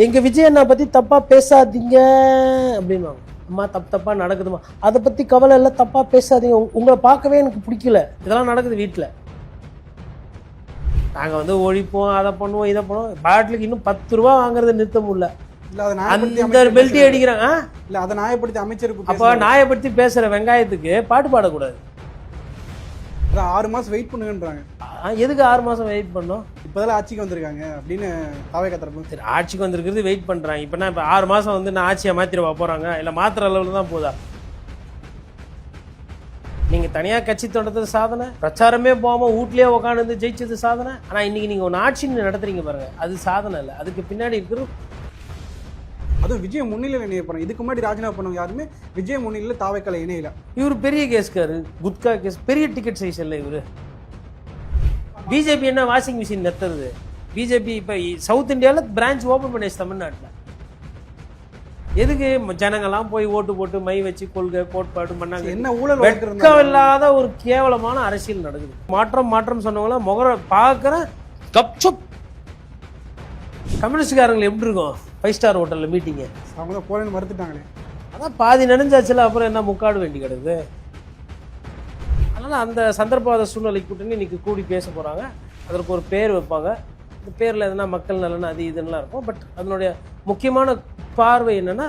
எங்கள் விஜய் அண்ணா பற்றி தப்பாக பேசாதீங்க அப்படின்வாங்க. அம்மா தப்பாக நடக்குதுமா, அதை பற்றி கவலை இல்லை, தப்பாக பேசாதீங்க, உங்களை பார்க்கவே எனக்கு பிடிக்கல. இதெல்லாம் நடக்குது வீட்டில். நாங்கள் ஒழிப்போம், அதை பண்ணுவோம், இதை பண்ணுவோம். பாட்டிலுக்கு இன்னும் 10 ரூபா வாங்குறத நிறுத்த முடியல. அந்த பெல்ட்டி அடிக்கிறாங்க. இல்லை, அதை நியாயப்படுத்தி அமைச்சருக்கு அப்போ நியாயப்படுத்தி பேசுகிற வெங்காயத்துக்கு பாட்டு பாடக்கூடாது. 6 மாதம் வெயிட் பண்ணுங்கன்றாங்க. எதுக்கு 6 மாதம் வெயிட் பண்ணோம்? இப்போதெல்லாம் ஆட்சிக்கு வந்திருக்காங்க அப்படின்னு தாவேகா தரப்பு. சரி, ஆட்சிக்கு வந்திருக்கிறது வெயிட் பண்ணுறாங்க. இப்போ நான் 6 மாதம் நான் ஆட்சியை மாற்றிடுவா போகிறாங்க, இல்லை மாத்திர அளவில் தான் போதா? நீங்கள் தனியாக கட்சி தொடர்றது சாதனை, பிரச்சாரமே போகாமல் வீட்லேயே உட்காந்து ஜெயிச்சது சாதனை. ஆனால் இன்றைக்கி நீங்கள் ஒன்று ஆட்சி நடத்துறீங்க பாருங்க, அது சாதனை இல்லை. அதுக்கு பின்னாடி இருக்கிற அதுவும் விஜய் முன்னிலையில் இணைய போறாங்க. இதுக்கு முன்னாடி ராஜினாமா பண்ணவங்க யாருமே விஜய் முன்னிலையில் தாவேக்கால இணையல. இவர் பெரிய கேஸ்காரு, குட்கா கேஸ், பெரிய டிக்கெட் சைஸ் இல்லை இவர். பிஜேபி என்ன வாஷிங் மிஷின் நெத்துறது? பிஜேபி இப்போ சவுத் இந்தியாவில் பிரான்ச் ஓப்பன் பண்ணிச்சு தமிழ்நாட்டில். எதுக்கு ஜனங்கள்லாம் போய் ஓட்டு போட்டு மை வச்சு கொள்கை கோட்பாடு பண்ணாங்க? என்ன ஊழல் இல்லாத ஒரு கேவலமான அரசியல் நடக்குது. மாற்றம் சொன்னவங்கள முகர பார்க்குற கப்சுப். கம்யூனிஸ்ட்காரங்களை எப்படி இருக்கும் 5 ஸ்டார் ஹோட்டலில் மீட்டிங்கு? அவங்க தான் போலன்னு மறுத்துட்டாங்களே. அதான் பாதி நெடுஞ்சாச்சுல, அப்புறம் என்ன முக்காடு வேண்டி கிடக்குது? அதனால் அந்த சந்தர்ப்பவாத சூழ்நிலை கூட்டணி இன்னைக்கு கூடி பேச போகிறாங்க. அதற்கு ஒரு பேர் வைப்பாங்க. இந்த பேரில் எதுனா மக்கள் நலன் அது இதுன்னெலாம் இருக்கும். பட் அதனுடைய முக்கியமான பார்வை என்னென்னா,